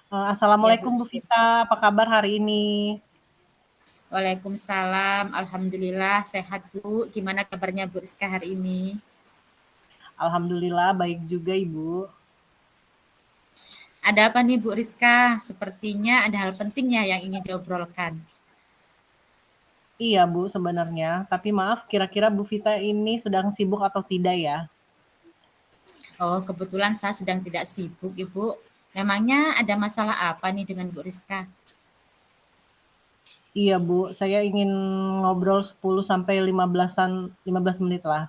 Ya, Assalamualaikum Bu. Bu Vita, apa kabar hari ini? Waalaikumsalam. Alhamdulillah sehat, Bu. Gimana kabarnya Bu Rizka hari ini? Alhamdulillah baik juga Ibu. Ada apa nih Bu Rizka? Sepertinya ada hal pentingnya yang ingin diobrolkan. Iya Bu sebenarnya, tapi maaf kira-kira Bu Vita ini sedang sibuk atau tidak ya? Oh, kebetulan saya sedang tidak sibuk, Ibu. Memangnya ada masalah apa nih dengan Bu Rizka? Iya Bu, saya ingin ngobrol 10 sampai 15 menit lah.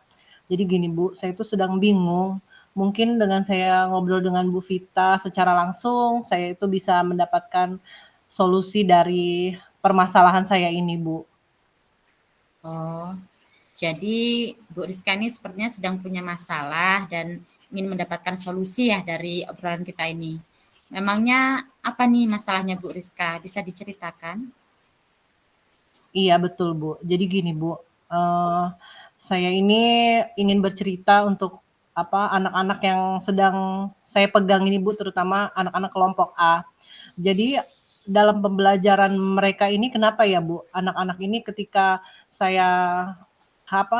Jadi gini Bu, saya itu sedang bingung. Mungkin dengan saya ngobrol dengan Bu Vita secara langsung, saya itu bisa mendapatkan solusi dari permasalahan saya ini Bu. Oh, jadi Bu Rizka ini sepertinya sedang punya masalah dan ingin mendapatkan solusi ya dari obrolan kita ini. Memangnya apa nih masalahnya Bu Rizka? Bisa diceritakan? Iya betul, Bu. Jadi gini, Bu, saya ini ingin bercerita untuk, anak-anak yang sedang saya pegang ini, Bu, terutama anak-anak kelompok A. Jadi dalam pembelajaran mereka ini kenapa ya, Bu, anak-anak ini ketika saya,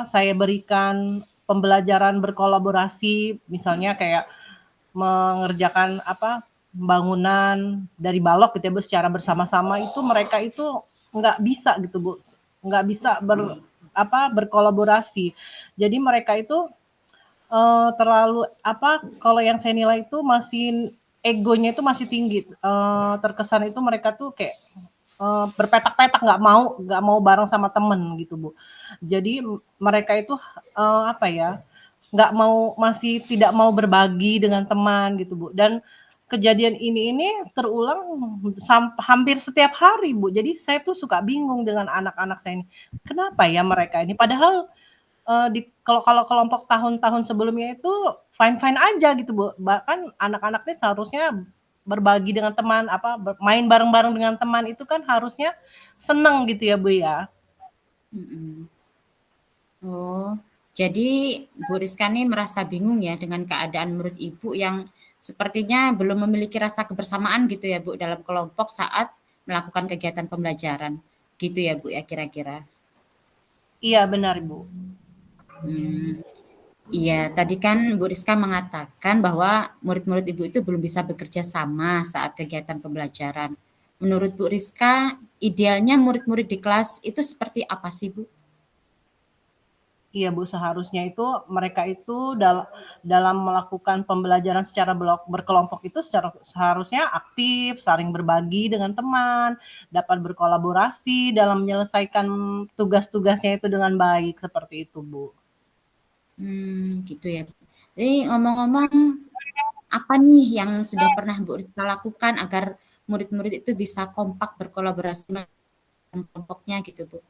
saya berikan pembelajaran berkolaborasi, misalnya kayak mengerjakan, bangunan dari balok gitu ya, Bu, secara bersama-sama itu mereka itu nggak bisa gitu, Bu, nggak bisa berkolaborasi. Jadi mereka itu, terlalu kalau yang saya nilai itu masih egonya itu masih tinggi, terkesan itu mereka tuh kayak, berpetak-petak, nggak mau bareng sama temen gitu, Bu. Jadi mereka itu, apa ya, nggak mau masih tidak mau berbagi dengan teman gitu, Bu, dan kejadian ini terulang hampir setiap hari, Bu. Jadi saya tuh suka bingung dengan anak-anak saya ini. Kenapa ya mereka ini? Padahal, di kalau kalau kelompok tahun-tahun sebelumnya itu fine-fine aja gitu, Bu. Bahkan anak-anak ini seharusnya berbagi dengan teman, main bareng-bareng dengan teman itu kan harusnya seneng gitu ya, Bu, ya. Mm-mm. Oh, jadi Bu Rizka nih merasa bingung ya dengan keadaan murid Ibu yang sepertinya belum memiliki rasa kebersamaan gitu ya Bu dalam kelompok saat melakukan kegiatan pembelajaran. Gitu ya Bu ya kira-kira. Iya benar, Bu. Hmm, iya, tadi kan Bu Rizka mengatakan bahwa murid-murid Ibu itu belum bisa bekerja sama saat kegiatan pembelajaran. Menurut Bu Rizka, idealnya murid-murid di kelas itu seperti apa sih Bu? Iya Bu, seharusnya itu mereka itu dalam melakukan pembelajaran secara berkelompok itu seharusnya aktif, saling berbagi dengan teman, dapat berkolaborasi dalam menyelesaikan tugas-tugasnya itu dengan baik seperti itu Bu. Gitu ya. Jadi ngomong-ngomong, apa nih yang sudah pernah Bu Rizka lakukan agar murid-murid itu bisa kompak berkolaborasi dengan kelompoknya gitu Bu?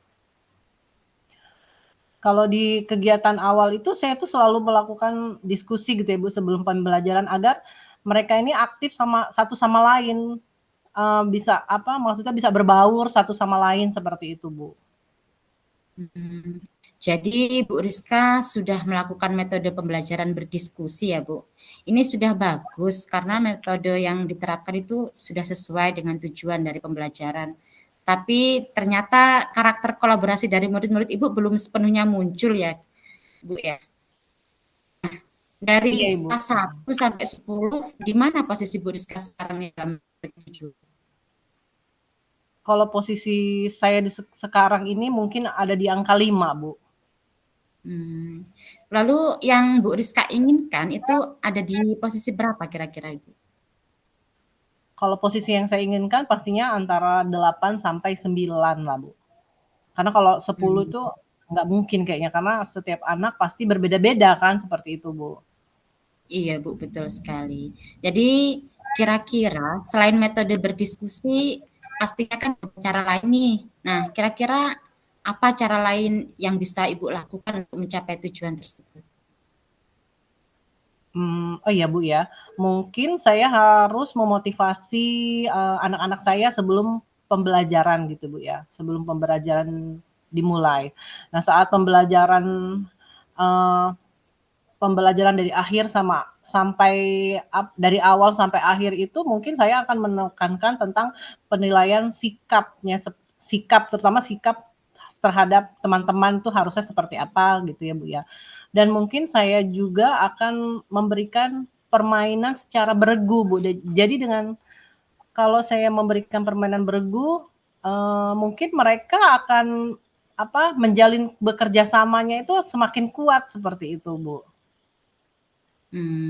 Kalau di kegiatan awal itu saya tuh selalu melakukan diskusi gitu ya Bu sebelum pembelajaran agar mereka ini aktif satu sama lain, bisa maksudnya bisa berbaur satu sama lain seperti itu Bu. Hmm, jadi Bu Rizka sudah melakukan metode pembelajaran berdiskusi ya Bu. Ini sudah bagus karena metode yang diterapkan itu sudah sesuai dengan tujuan dari pembelajaran. Tapi ternyata karakter kolaborasi dari murid-murid Ibu belum sepenuhnya muncul ya Bu ya. Dari Iya Ibu. skala 1 sampai 10, di mana posisi Bu Rizka sekarang nih dalam tujuh? Kalau posisi saya sekarang ini mungkin ada di angka 5 Bu. Hmm. Lalu yang Bu Rizka inginkan itu ada di posisi berapa kira-kira Ibu? Kalau posisi yang saya inginkan pastinya antara 8 sampai 9 lah Bu. Karena kalau 10 Hmm. itu nggak mungkin kayaknya, karena setiap anak pasti berbeda-beda kan, seperti itu Bu. Iya Bu, betul sekali. Jadi kira-kira selain metode berdiskusi, pastinya kan ada cara lain nih. Nah, kira-kira apa cara lain yang bisa Ibu lakukan untuk mencapai tujuan tersebut? Oh iya Bu ya, mungkin saya harus memotivasi, anak-anak saya sebelum pembelajaran gitu Bu ya, sebelum pembelajaran dimulai. Nah saat pembelajaran, eee, pembelajaran dari akhir sampai dari awal sampai akhir itu mungkin saya akan menekankan tentang penilaian sikap terutama sikap terhadap teman-teman tuh harusnya seperti apa gitu ya Bu ya. Dan mungkin saya juga akan memberikan permainan secara beregu Bu. Jadi dengan kalau saya memberikan permainan beregu, mungkin mereka akan menjalin bekerja samanya itu semakin kuat seperti itu Bu.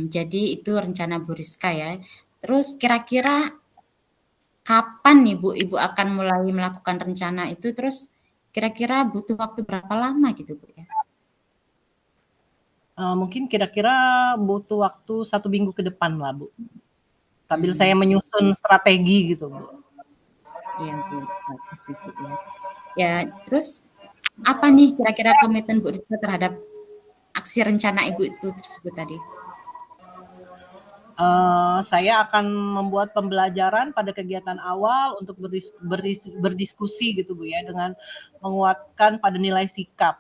Jadi itu rencana Bu Rizka ya. Terus kira-kira kapan nih Bu, Ibu akan mulai melakukan rencana itu, terus kira-kira butuh waktu berapa lama gitu Bu ya? Mungkin kira-kira butuh waktu 1 minggu ke depan lah Bu. Sambil Hmm, saya menyusun strategi gitu Bu. Iya Bu, bagus sih Bu ya. Ya, terus apa nih kira-kira komitmen Bu Rizka terhadap aksi rencana Ibu itu tersebut tadi? Saya akan membuat pembelajaran pada kegiatan awal untuk berdiskusi gitu Bu ya, dengan menguatkan pada nilai sikap.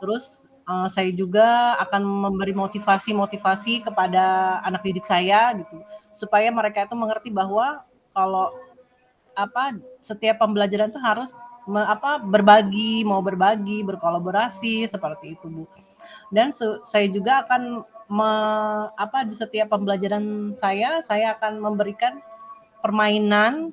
Terus saya juga akan memberi motivasi-motivasi kepada anak didik saya gitu, supaya mereka itu mengerti bahwa kalau setiap pembelajaran itu harus berbagi, mau berbagi, berkolaborasi seperti itu Bu. Dan saya juga akan di setiap pembelajaran saya akan memberikan permainan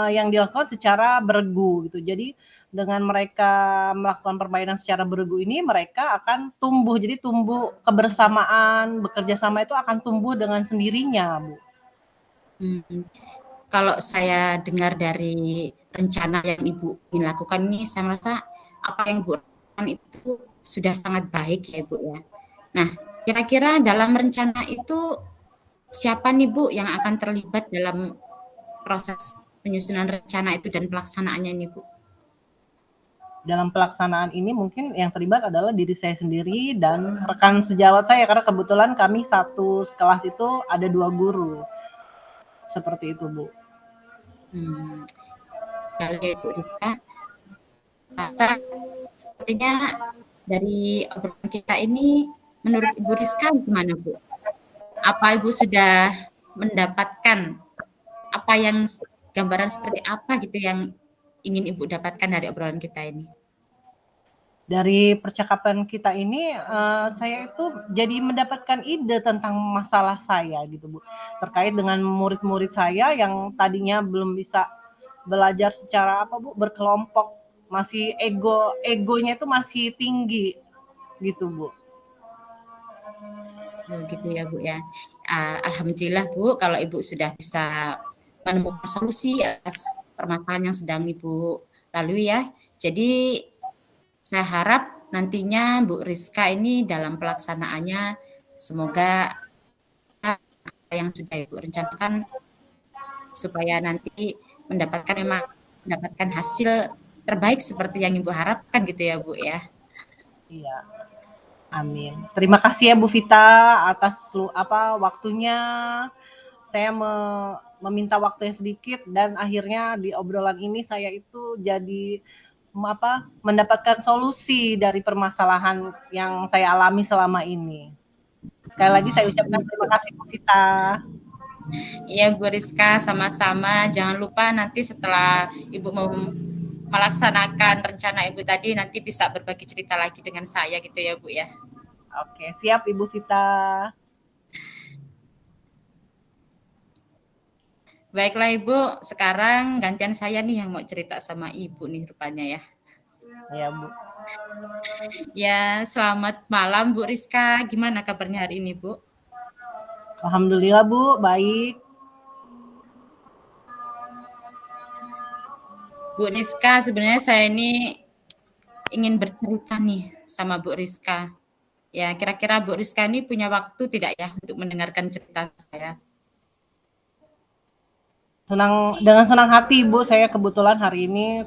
yang dilakukan secara beregu gitu. Jadi dengan mereka melakukan permainan secara beregu ini, mereka akan tumbuh. Jadi tumbuh kebersamaan, bekerja sama itu akan tumbuh dengan sendirinya, Bu. Hmm, Kalau saya dengar dari rencana yang Ibu ingin lakukan ini, saya merasa apa yang Ibu lakukan itu sudah sangat baik ya Ibu ya. Nah, kira-kira dalam rencana itu siapa nih Bu yang akan terlibat dalam proses penyusunan rencana itu dan pelaksanaannya ini Bu? Dalam pelaksanaan ini mungkin yang terlibat adalah diri saya sendiri dan rekan sejawat saya, karena kebetulan kami satu kelas itu ada 2 guru. Seperti itu, Bu. Kalau ya Ibu Rizka, rasa sepertinya dari obrolan kita ini, menurut Ibu Rizka gimana Bu? Apa Ibu sudah mendapatkan apa yang gambaran seperti apa gitu yang ingin Ibu dapatkan dari obrolan kita ini? Dari percakapan kita ini, saya itu jadi mendapatkan ide tentang masalah saya gitu, Bu. Terkait dengan murid-murid saya yang tadinya belum bisa belajar secara berkelompok, masih egonya itu masih tinggi gitu, Bu. Oh, gitu ya Bu ya. Alhamdulillah Bu kalau Ibu sudah bisa menemukan solusi atas permasalahan yang sedang Ibu lalui ya. Jadi saya harap nantinya Bu Rizka ini dalam pelaksanaannya semoga apa yang sudah Ibu rencanakan supaya nanti mendapatkan hasil terbaik seperti yang Ibu harapkan gitu ya Bu ya. Iya, amin. Terima kasih ya Bu Vita atas waktunya. Saya meminta waktu yang sedikit dan akhirnya di obrolan ini saya itu jadi mendapatkan solusi dari permasalahan yang saya alami selama ini. Sekali lagi saya ucapkan terima kasih Bu Vita. Iya Bu Rizka, sama-sama. Jangan lupa nanti setelah Ibu mau melaksanakan rencana Ibu tadi, nanti bisa berbagi cerita lagi dengan saya gitu ya Bu ya. Oke, siap Ibu Vita. Baiklah Ibu, sekarang gantian saya nih yang mau cerita sama Ibu nih rupanya ya. Ya Bu. Ya, selamat malam Bu Rizka. Gimana kabarnya hari ini Bu? Alhamdulillah Bu, baik. Bu Rizka, sebenarnya saya ini ingin bercerita nih sama Bu Rizka. Ya, kira-kira Bu Rizka ini punya waktu tidak ya untuk mendengarkan cerita saya? Dengan senang hati Bu, saya kebetulan hari ini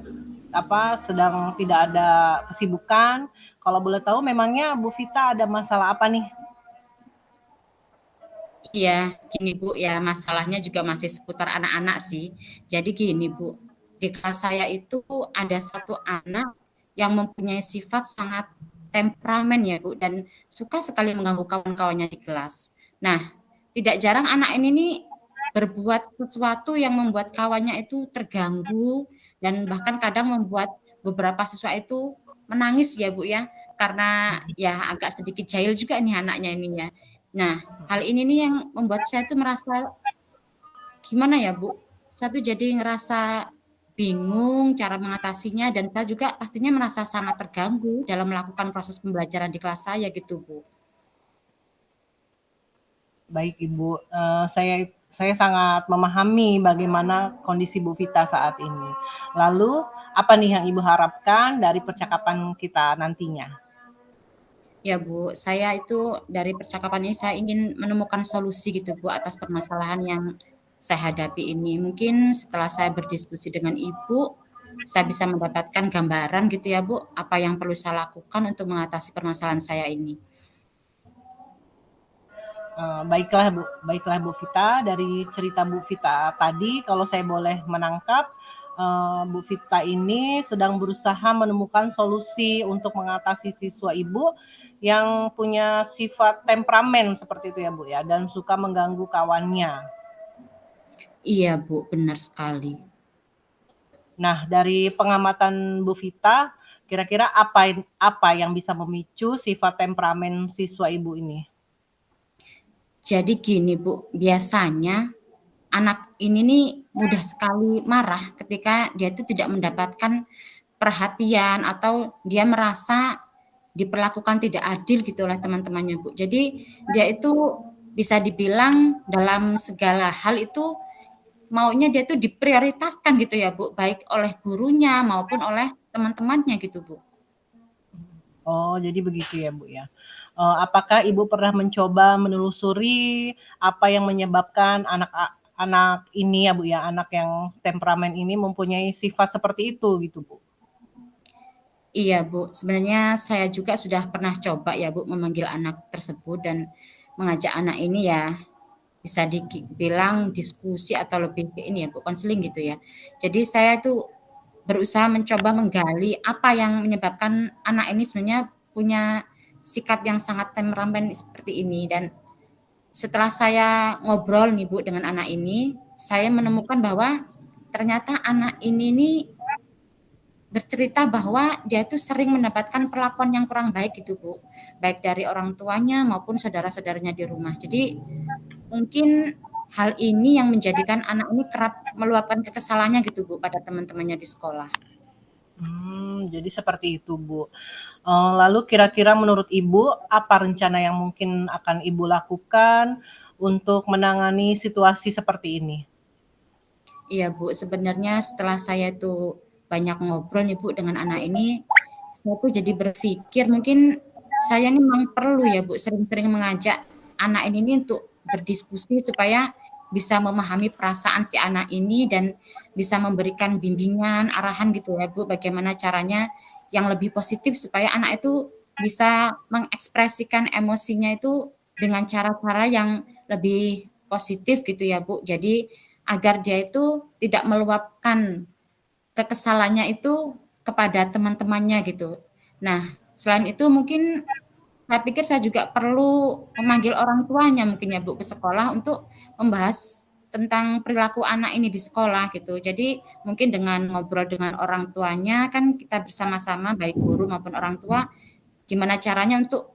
sedang tidak ada kesibukan. Kalau boleh tahu memangnya Bu Vita ada masalah apa nih? Iya, gini Bu, ya masalahnya juga masih seputar anak-anak sih. Jadi gini Bu, di kelas saya itu ada satu anak yang mempunyai sifat sangat temperamen ya Bu, dan suka sekali mengganggu kawan-kawannya di kelas. Nah, tidak jarang anak ini nih berbuat sesuatu yang membuat kawannya itu terganggu dan bahkan kadang membuat beberapa siswa itu menangis ya Bu ya, karena ya agak sedikit jahil juga nih anaknya ini ya. Nah, hal ini nih yang membuat saya tuh merasa gimana ya Bu, saya tuh jadi ngerasa bingung cara mengatasinya dan saya juga pastinya merasa sangat terganggu dalam melakukan proses pembelajaran di kelas saya gitu Bu. Baik Ibu, saya sangat memahami bagaimana kondisi Bu Vita saat ini. Lalu, apa nih yang Ibu harapkan dari percakapan kita nantinya? Ya Bu, saya itu dari percakapan ini saya ingin menemukan solusi gitu Bu atas permasalahan yang saya hadapi ini. Mungkin setelah saya berdiskusi dengan Ibu, saya bisa mendapatkan gambaran gitu ya Bu, apa yang perlu saya lakukan untuk mengatasi permasalahan saya ini. Baiklah Bu Vita, dari cerita Bu Vita tadi, kalau saya boleh menangkap, Bu Vita ini sedang berusaha menemukan solusi untuk mengatasi siswa Ibu yang punya sifat temperamen seperti itu ya Bu ya, dan suka mengganggu kawannya. Iya Bu, benar sekali. Nah, dari pengamatan Bu Vita, kira-kira apa yang bisa memicu sifat temperamen siswa Ibu ini? Jadi gini Bu, biasanya anak ini nih mudah sekali marah ketika dia itu tidak mendapatkan perhatian atau dia merasa diperlakukan tidak adil gitu oleh teman-temannya Bu. Jadi dia itu bisa dibilang dalam segala hal itu maunya dia tuh diprioritaskan gitu ya Bu, baik oleh gurunya maupun oleh teman-temannya gitu Bu. Oh, jadi begitu ya, Bu, ya. Apakah Ibu pernah mencoba menelusuri apa yang menyebabkan anak ini ya, Bu, ya, anak yang temperamen ini mempunyai sifat seperti itu gitu, Bu? Iya Bu, sebenarnya saya juga sudah pernah coba ya Bu memanggil anak tersebut dan mengajak anak ini ya bisa dibilang diskusi atau lebih ke ini ya Bu, konseling gitu ya. Jadi saya itu berusaha mencoba menggali apa yang menyebabkan anak ini sebenarnya punya sikap yang sangat temperamen seperti ini dan setelah saya ngobrol nih Bu dengan anak ini, saya menemukan bahwa ternyata anak ini nih bercerita bahwa dia itu sering mendapatkan perlakuan yang kurang baik gitu Bu, baik dari orang tuanya maupun saudara-saudaranya di rumah. Jadi mungkin hal ini yang menjadikan anak ini kerap meluapkan kekesalannya gitu Bu pada teman-temannya di sekolah. Jadi seperti itu, Bu. Lalu kira-kira menurut Ibu, apa rencana yang mungkin akan Ibu lakukan untuk menangani situasi seperti ini? Iya Bu, sebenarnya setelah saya tuh banyak ngobrol nih Bu dengan anak ini, saya tuh jadi berpikir mungkin saya ini memang perlu ya Bu sering-sering mengajak anak ini nih untuk berdiskusi supaya bisa memahami perasaan si anak ini dan bisa memberikan bimbingan, arahan gitu ya Bu, bagaimana caranya yang lebih positif supaya anak itu bisa mengekspresikan emosinya itu dengan cara-cara yang lebih positif gitu ya Bu. Jadi agar dia itu tidak meluapkan kekesalannya itu kepada teman-temannya gitu. Nah, selain itu mungkin saya pikir saya juga perlu memanggil orang tuanya mungkin ya Bu ke sekolah untuk membahas tentang perilaku anak ini di sekolah gitu. Jadi mungkin dengan ngobrol dengan orang tuanya kan kita bersama-sama baik guru maupun orang tua gimana caranya untuk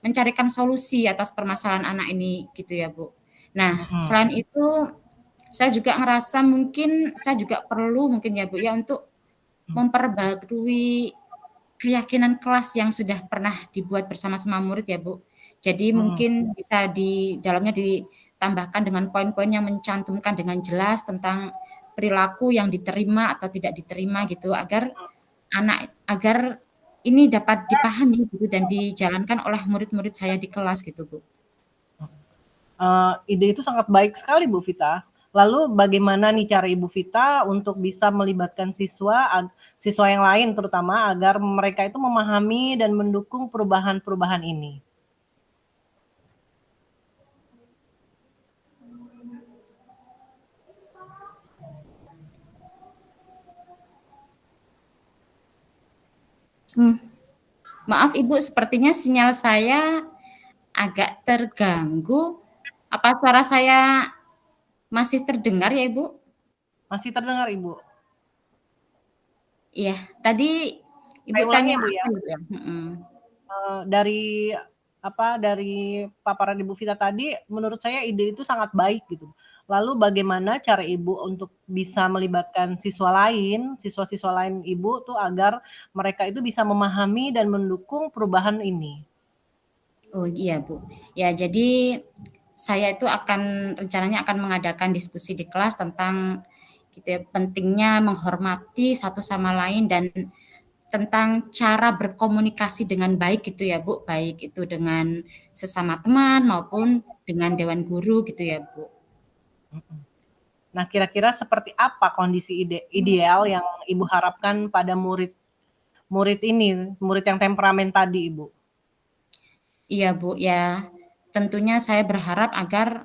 mencarikan solusi atas permasalahan anak ini gitu ya Bu. Nah, Mhm. selain itu saya juga ngerasa mungkin saya juga perlu mungkin ya Bu ya untuk memperbarui keyakinan kelas yang sudah pernah dibuat bersama-sama murid ya Bu. Jadi Mhm. mungkin bisa di dalamnya ditambahkan dengan poin-poin yang mencantumkan dengan jelas tentang perilaku yang diterima atau tidak diterima gitu agar ini dapat dipahami gitu dan dijalankan oleh murid-murid saya di kelas gitu Bu. Ide itu sangat baik sekali Bu Vita. Lalu bagaimana nih cara Ibu Vita untuk bisa melibatkan siswa yang lain terutama agar mereka itu memahami dan mendukung perubahan-perubahan ini? Hmm, maaf Ibu sepertinya sinyal saya agak terganggu. Apa suara saya masih terdengar ya, Ibu? Masih terdengar, Ibu. Iya, tadi Ibu Saya ulangi tanya ya, Bu, apa ya. gitu ya? Mhm. Dari dari paparan Ibu Vita tadi, menurut saya ide itu sangat baik gitu. Lalu bagaimana cara Ibu untuk bisa melibatkan siswa-siswa lain Ibu tuh agar mereka itu bisa memahami dan mendukung perubahan ini? Oh iya, Bu. Ya, jadi saya itu rencananya akan mengadakan diskusi di kelas tentang gitu ya, pentingnya menghormati satu sama lain dan tentang cara berkomunikasi dengan baik gitu ya, Bu, baik itu dengan sesama teman maupun dengan dewan guru gitu ya, Bu. Nah, kira-kira seperti apa kondisi ideal yang Ibu harapkan pada murid ini, murid yang temperamen tadi, Ibu? Iya, Bu, ya tentunya saya berharap agar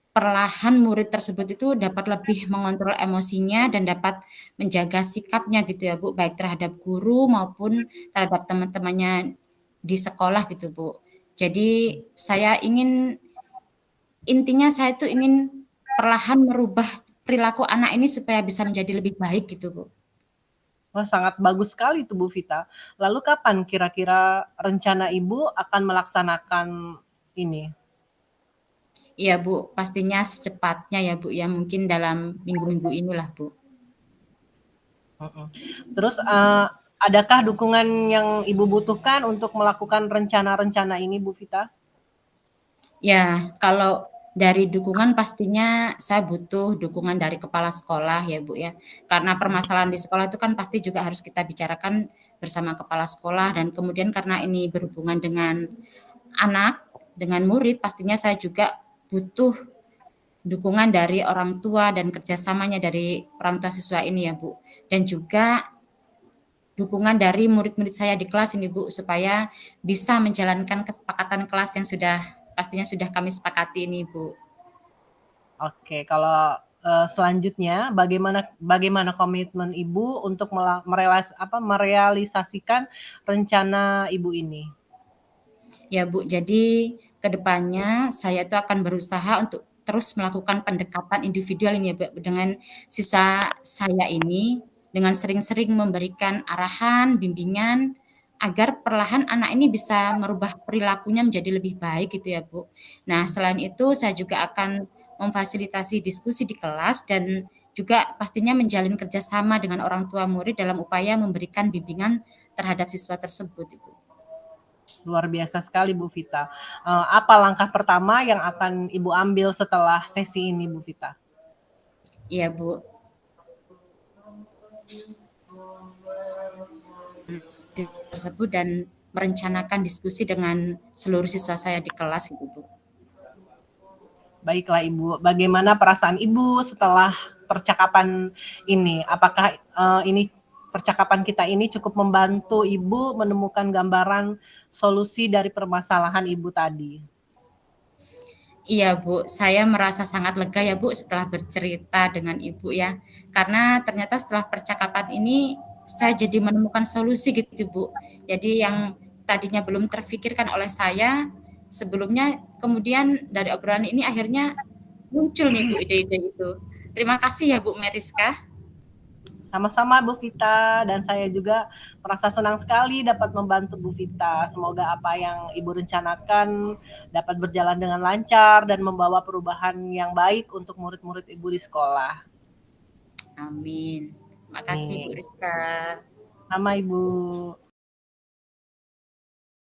perlahan murid tersebut itu dapat lebih mengontrol emosinya dan dapat menjaga sikapnya gitu ya, Bu, baik terhadap guru maupun terhadap teman-temannya di sekolah gitu, Bu. Jadi intinya saya tuh ingin perlahan merubah perilaku anak ini supaya bisa menjadi lebih baik gitu, Bu. Wah, sangat bagus sekali tuh, Bu Vita. Lalu kapan kira-kira rencana Ibu akan melaksanakan ini? Iya, Bu, pastinya secepatnya ya, Bu, ya mungkin dalam minggu-minggu inilah, Bu. Mhm. Terus, adakah dukungan yang Ibu butuhkan untuk melakukan rencana-rencana ini, Bu Vita? Ya, kalau dari dukungan pastinya saya butuh dukungan dari kepala sekolah ya, Bu, ya. Karena permasalahan di sekolah itu kan pasti juga harus kita bicarakan bersama kepala sekolah dan kemudian karena ini berhubungan dengan anak, dengan murid, pastinya saya juga butuh dukungan dari orang tua dan kerjasamanya dari orang tua siswa ini ya, Bu. Dan juga dukungan dari murid-murid saya di kelas ini, Bu, supaya bisa menjalankan kesepakatan kelas yang pastinya sudah kami sepakati ini, Bu. Oke, kalau, selanjutnya bagaimana komitmen Ibu untuk merealisasikan rencana Ibu ini? Ya, Bu, jadi ke depannya saya itu akan berusaha untuk terus melakukan pendekatan individual ini ya, Bu, dengan siswa saya ini, dengan sering-sering memberikan arahan, bimbingan, agar perlahan anak ini bisa merubah perilakunya menjadi lebih baik gitu ya, Bu. Nah, selain itu saya juga akan memfasilitasi diskusi di kelas dan juga pastinya menjalin kerjasama dengan orang tua murid dalam upaya memberikan bimbingan terhadap siswa tersebut, Ibu. Luar biasa sekali, Bu Vita. Apa langkah pertama yang akan Ibu ambil setelah sesi ini, Bu Vita? Iya, Bu. Tersebut dan merencanakan diskusi dengan seluruh siswa saya di kelas gitu, Bu. Baiklah, Ibu. Bagaimana perasaan Ibu setelah percakapan ini? Apakah ini percakapan kita ini cukup membantu Ibu menemukan gambaran solusi dari permasalahan Ibu tadi? Iya, Bu, saya merasa sangat lega ya, Bu, setelah bercerita dengan Ibu ya. Karena ternyata setelah percakapan ini saya jadi menemukan solusi gitu, Bu. Jadi yang tadinya belum terfikirkan oleh saya sebelumnya, kemudian dari obrolan ini akhirnya muncul nih, Bu, ide-ide itu. Terima kasih ya, Bu Meriska. Sama-sama Bu Vita, dan saya juga merasa senang sekali dapat membantu Bu Vita. Semoga apa yang Ibu rencanakan dapat berjalan dengan lancar dan membawa perubahan yang baik untuk murid-murid Ibu di sekolah. Amin. Terima kasih Bu Nih, Rizka. sama Ibu.